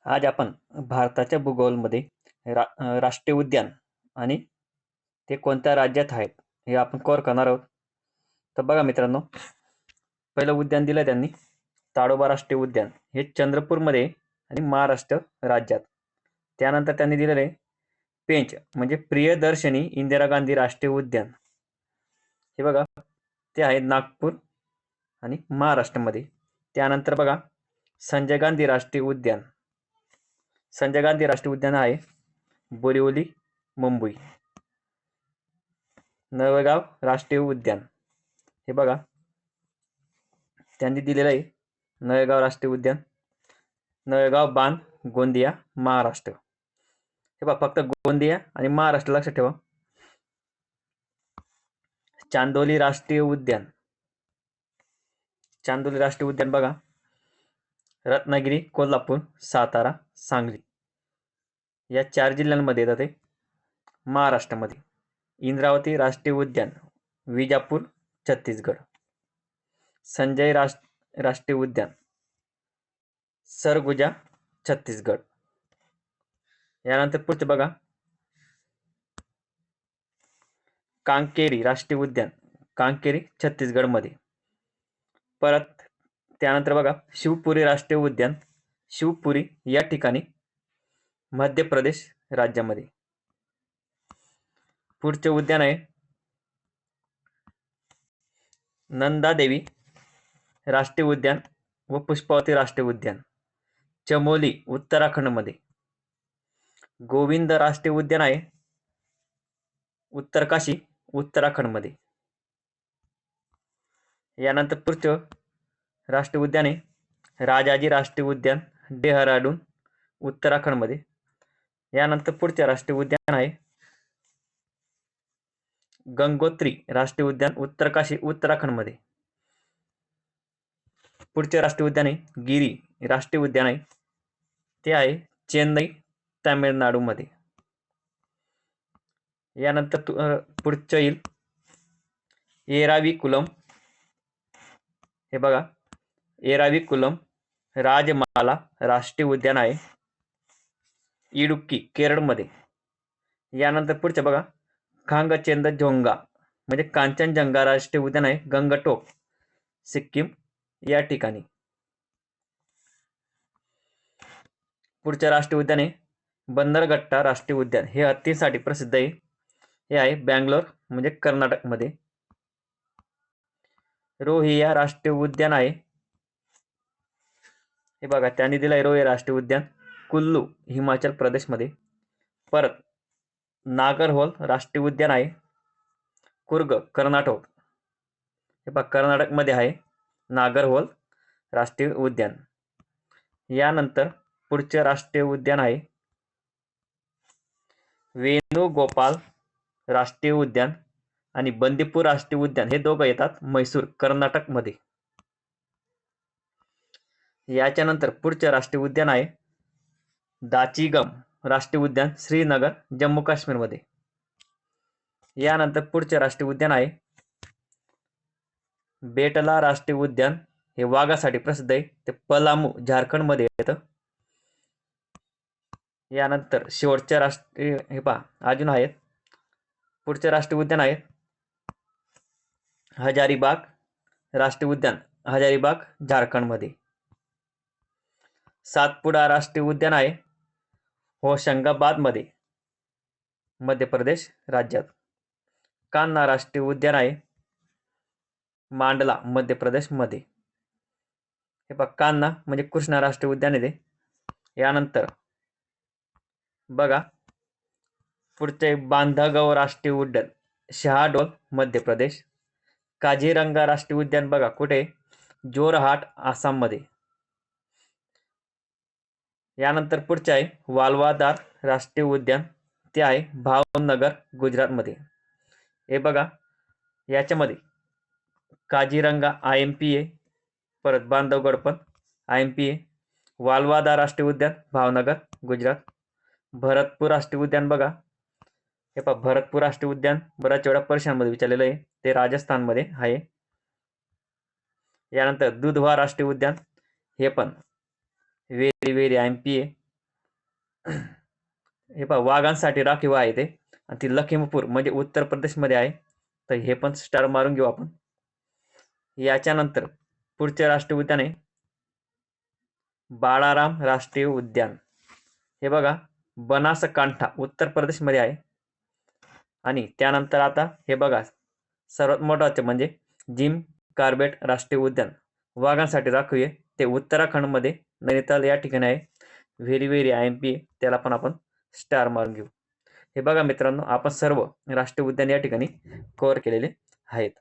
आज आपण भारताच्या भूगोलमध्ये राष्ट्रीय उद्यान आणि ते कोणत्या राज्यात आहेत हे आपण कव्हर करणार आहोत. तर बघा मित्रांनो, पहिलं उद्यान दिलं त्यांनी ताडोबा राष्ट्रीय उद्यान, हे चंद्रपूरमध्ये आणि महाराष्ट्र राज्यात. त्यानंतर त्यांनी दिलेलं आहे पेंच म्हणजे प्रियदर्शनी इंदिरा गांधी राष्ट्रीय उद्यान, हे बघा ते आहे नागपूर आणि महाराष्ट्रामध्ये. त्यानंतर बघा संजय गांधी राष्ट्रीय उद्यान, संजय गांधी राष्ट्रीय उद्यान आहे बोरिवली मुंबई. नळगाव राष्ट्रीय उद्यान, हे बघा त्यांनी दिलेलं आहे नळगाव राष्ट्रीय उद्यान, नळगाव बांध गोंदिया महाराष्ट्र. हे बघा फक्त गोंदिया आणि महाराष्ट्र लक्षात ठेवा. चांदोली राष्ट्रीय उद्यान, चांदोली राष्ट्रीय उद्यान बघा रत्नागिरी, कोल्हापूर, सातारा, सांगली या 4 जिल्ह्यांमध्ये येतात ते महाराष्ट्रामध्ये. इंद्रावती राष्ट्रीय उद्यान विजापूर छत्तीसगड. संजय राष्ट्रीय उद्यान सरगुजा छत्तीसगड. यानंतर पुढचे बघा कांकेरी राष्ट्रीय उद्यान कांकेरी छत्तीसगडमध्ये. परत त्यानंतर बघा शिवपुरी राष्ट्रीय उद्यान शिवपुरी या ठिकाणी मध्य प्रदेश राज्यामध्ये. पुढचे उद्यान आहे नंदादेवी राष्ट्रीय उद्यान व पुष्पावती राष्ट्रीय उद्यान चमोली उत्तराखंडमध्ये. गोविंद राष्ट्रीय उद्यान आहे उत्तरकाशी उत्तराखंडमध्ये. यानंतर पुढचं राष्ट्रीय उद्यान आहे राजाजी राष्ट्रीय उद्यान डेहराडून उत्तराखंडमध्ये. यानंतर पुढचे राष्ट्रीय उद्यान आहे गंगोत्री राष्ट्रीय उद्यान उत्तरकाशी उत्तराखंडमध्ये. पुढचे राष्ट्रीय उद्यान आहे गिरी राष्ट्रीय उद्यान आहे, ते आहे चेन्नई तामिळनाडूमध्ये. यानंतर पुढचं येईल एराविकुलम, हे बघा एराविकुलम राजमाला राष्ट्रीय उद्यान आहे इडुक्की केरळमध्ये. यानंतर पुढचं बघा खांगचेंदजोंगा म्हणजे कांचनजंगा राष्ट्रीय उद्यान आहे गंगटोक सिक्कीम या ठिकाणी. पुढचे राष्ट्रीय उद्यान आहे बंदरगट्टा राष्ट्रीय उद्यान, हे हत्तीसाठी प्रसिद्ध आहे, हे आहे बँगलोर म्हणजे कर्नाटकमध्ये. रोहिया राष्ट्रीय उद्यान आहे, हे बघा त्यांनी दिलंय रोहिया राष्ट्रीय उद्यान कुल्लू हिमाचल प्रदेशमध्ये. परत नागरहोल राष्ट्रीय उद्यान आहे कुर्ग कर्नाटक, हे बघा कर्नाटकमध्ये आहे नागरहोल राष्ट्रीय उद्यान. यानंतर पुढचे राष्ट्रीय उद्यान आहे वेणुगोपाल राष्ट्रीय उद्यान आणि बंदीपूर राष्ट्रीय उद्यान, हे दोघं येतात म्हैसूर कर्नाटकमध्ये. याच्यानंतर पुढचे राष्ट्रीय उद्यान आहे दाचिगम राष्ट्रीय उद्यान श्रीनगर जम्मू काश्मीरमध्ये. यानंतर पुढचे राष्ट्रीय उद्यान आहे बेटला राष्ट्रीय उद्यान, हे वाघासाठी प्रसिद्ध आहे, ते पलामू झारखंडमध्ये येतं. यानंतर शेवटच्या राष्ट्रीय हे पहा अजून आहेत पुढचे राष्ट्रीय उद्यान आहेत हजारीबाग राष्ट्रीय उद्यान हजारीबाग झारखंडमध्ये. सातपुडा राष्ट्रीय उद्यान आहे होशंगाबादमध्ये मध्य प्रदेश राज्यात. कान्हा राष्ट्रीय उद्यान आहे मांडला मध्य प्रदेशमध्ये. हे बघा कान्हा म्हणजे कृष्णा राष्ट्रीय उद्यान आहे. यानंतर बघा पुढचे बांधवगड राष्ट्रीय उद्यान शहाडोल मध्य प्रदेश. काझीरंगा राष्ट्रीय उद्यान बघा कुठे जोरहाट आसाममध्ये. यानंतर पुढचे आहे वाल्वादार राष्ट्रीय उद्यान, ते आहे भावनगर गुजरातमध्ये. हे बघा याच्यामध्ये काझीरंगा IMPA, परत बांधवगड पण IMPA. वाल्वादार राष्ट्रीय उद्यान भावनगर गुजरात. भरतपूर राष्ट्रीय उद्यान बघा हे पहा भरतपूर राष्ट्रीय उद्यान बऱ्याच वेळा परीक्षांमध्ये विचारलेलं आहे, ते राजस्थानमध्ये आहे. यानंतर दुधवा राष्ट्रीय उद्यान, हे पण व्हेरी IMPA हे पहा, वाघांसाठी राखीव आहे ते, आणि ती लखीमपूर म्हणजे उत्तर प्रदेशमध्ये आहे. तर हे पण स्टार मारून घेऊ आपण. याच्यानंतर पुढचे राष्ट्रीय उद्यान आहे बाळाराम राष्ट्रीय उद्यान. हे बघा, बनासकांठा उत्तर प्रदेशमध्ये आहे. आणि त्यानंतर आता हे बघा, सर्वात महत्त्वाचे म्हणजे जिम कार्बेट राष्ट्रीय उद्यान, वाघांसाठी राखीव आहे. ते उत्तराखंडमध्ये नैनिताल या ठिकाणी आहे. व्हेरी व्हेरी IMP आहे, त्याला पण आपण स्टार मारून घेऊ. हे बघा मित्रांनो, आपण सर्व राष्ट्रीय उद्यान या ठिकाणी कव्हर केलेले आहेत.